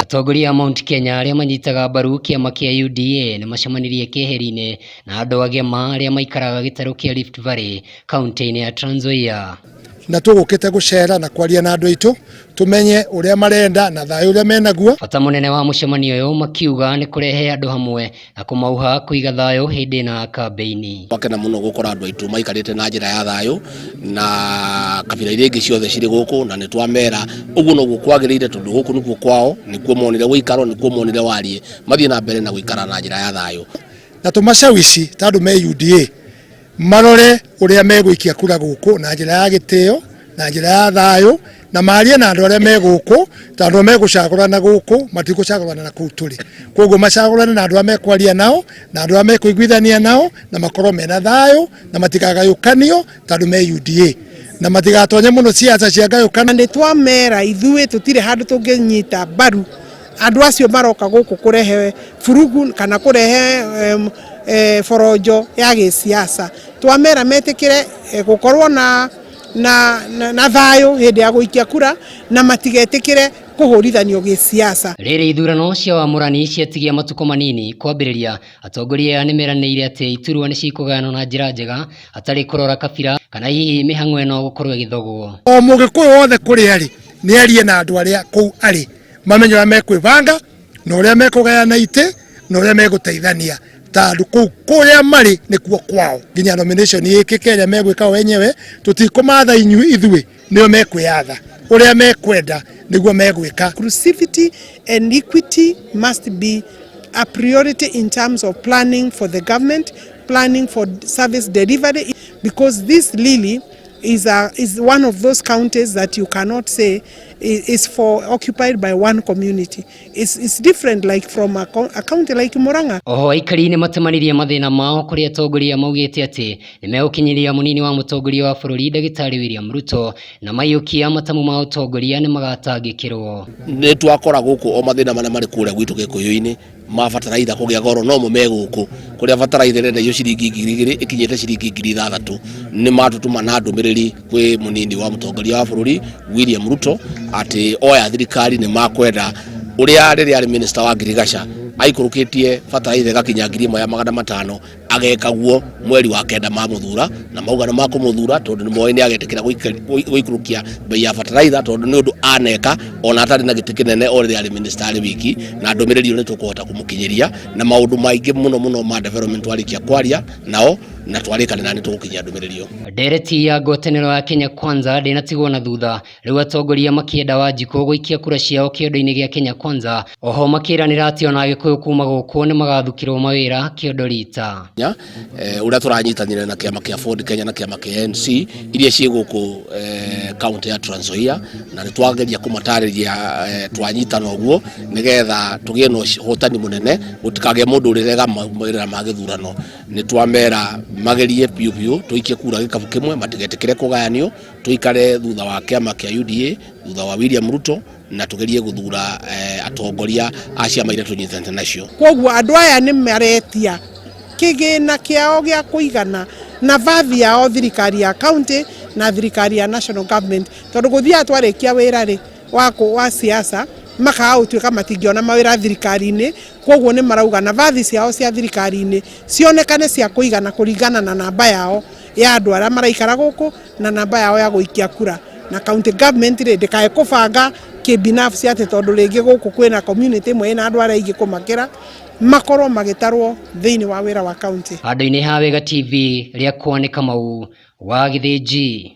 Atongoria a Mount Kenya arĩa manyitaga mbaru kĩama kĩa UDA nĩ macemanirie keheri-inĩ na andũ agema arĩa maikaraga gĩtarũ kĩa Rift Valley kaunti-inĩ ya Tranzoia. Na tũgũkĩte gũcera na kwaria na andũ aitũ tumenye ũrĩa marenda na thayũ ũrĩa menaguo. Bata mũnene wa mũcemanio ũyũ makiuga nĩ kũrehe andũ hamwe na kũmauha kũiga thayũ hĩndĩ na kambeini. Wakena mũno gũkora andũ aitũ maikarĩte na njĩra ya thayũ na kabira iria ingĩ ciothe cirĩ gũkũ, na nĩ twamera ũguo noguo kwagĩrĩire tondũ gũkũ nĩkuo kwao, nĩkuo monire gũikaro, nĩkuo monire warie, mathiĩ na mbere na gũikara na njĩra ya thayũ. Na tũmacawici ta andũ me UDA marore ũrĩa megũikia kura gũkũ na njĩra ya gĩtĩo, na njĩra ya thayũ, na marie na andũ arĩa me gũkũ tondũ megũcagũrana gũkũ matigũcagũrana na kũu tũrĩ. Koguo macagũrane na andũ arĩa mekwaria nao na andũ arĩa mekũiguithania nao na makorwo mena thayũ na matigagayũkanio tondũ me UDA na matigatonye mũno ciaca cia ngayũkana. Nĩ twamera ithuĩ tũtirĩ handũ tũngĩnyita mbaru andũ acio maroka gũkũ kũrehe furugu kana kũrehe forojo ya gĩsiasa. Twamera metĩkĩre gũkorwo na thayũ hĩndĩ ya gũikia kura na matigetĩkĩre kũhũrithanio gĩsiasa. Rĩrĩ ithurano cia wamũrani ciatigia matukũ manini kwambĩrĩria, atongoria nĩ meranĩire atĩ iturwa nĩ cikũgayanwo na njĩra njega hatarĩ kũrora kabira kana hihi mĩhang'o ĩno gũkorwo ĩgĩthogwo. O mũgĩkũyũ wothe kũrĩa arĩ nĩ arie na andũ arĩa kũu arĩ mamenye ũrĩa mekwĩbanga na ũrĩa mekũgayana itĩ na ũrĩa megũteithania tondũ kũu kũrĩa marĩ nĩkuo kwao. Nginya nomination ĩkĩke ĩrĩa megwĩka wenyewe tũtikũmatha ithuĩ nĩo mekwĩyatha ũrĩa mekwenda nĩguo megwĩka. Inclusivity and equity must be a priority in terms of planning for the government, planning for service delivery, because this really is one of those counties that you cannot say is occupied by one community. It's different like from a county like Murang'a. Oho aikari nĩ matemanirie mathĩna mao kũrĩa atongoria maugĩte atĩ nĩ megũkinyĩria mũnini wa mũtongoria wa bũrũri Ndagĩtarĩ William Ruto na maiyũkia matamu ma ũtongoria nĩ magatangĩkĩrwo. Nĩ twakora gũkũ o mathĩna marĩa marĩ kũrĩa gwitũ Gĩkũyũ-inĩ mabataraitha kũgĩa goro no mũme gũkũ kũrĩa bataraitha ĩrenda iyo ciringi 2,000 ikinyĩte ciringi 6,000 nĩ matũtũma na ndũmĩrĩri kwĩ mũnini wa mũtongoria wa bũrũri William Ruto atĩ oya thirikari nĩ makwenda ũrĩa rĩrĩa arĩ minister wa Girigasha aikũrũkĩtie bataraitha ĩgakinya 1,500 agekaguo mweri wa kenda mamũthura na mauga nĩ makũmũthura tondũ nĩ moĩ nĩ agetĩkĩra gũikũrũkia bei ya bataraitha tondũ nĩ ũndũ aneka ona atarĩ na gĩtĩ kĩnene o rĩrĩa arĩ minister arĩ wiki, na ndũmĩrĩri nĩ tũkũhota kũmũkinyĩria na maũndũ maingĩ mũno ma development warĩkia kwaria nao na twarĩkanĩra nĩ tũgũkinyia ndũmĩrĩri ĩyo. Ndereti ya ngwatanĩro ya Kenya Kwanza ndĩnatigwo na thutha, rĩu atongoria makĩenda Wanjikũ gũikia kura ciao kĩondo-inĩ gĩa Kenya Kwanza. Oho makĩranĩra atĩ ona Agikuyu kuma gũkũ nĩ magathukĩrwo mawĩra kĩondo rita. Ũrĩa tũranyitanĩra na kĩama kĩa Ford Kenya na kĩama kĩa NC iria ciĩ gũkũ kaunti ya Tranzoia, na nĩ twageria kũmatarĩria twanyitana ũguo nĩgetha tũgĩe na ũhotani mũnene gũtikagĩe mũndũ ũrĩrega mawĩra ma gĩthurano. Nĩ twamera magerie piu tuikie kura gĩkabu kĩmwe matigetĩkĩre kũgayanio, tuikare thutha wa kĩama kĩa UDA, thutha wa William Ruto na tugerie gũthura atongoria a ciama iria tũnyitĩte nacio. Koguo andũ aya nĩ maretia kĩgĩna kĩao gĩa kũigana na vathi yao thirikari ya county na thirikari ya national government, tondũ gũthiaga twarĩkia wĩra rĩ wa siasa makaga gũtuĩka matingĩona mawĩra thirikari-inĩ. Koguo nĩ marauga na vathi ciao cia thirikari-inĩ cionekane cia kũigana kũringana na namba yao ya andũ arĩa maraikara gũkũ na namba yao ya gũikia kura, na county government rĩ ndĩkae kũbanga kĩbinafsi atĩ tondũ rĩngĩ gũkũ kwĩna community ĩmwe ĩna andũ arĩa aingĩ kũmakĩra makorwo magĩtarwo thĩinĩ wa wĩra wa county. Handũ-inĩ ha Wega TV rĩa Kwanĩ Kamau wa Gĩthĩnji.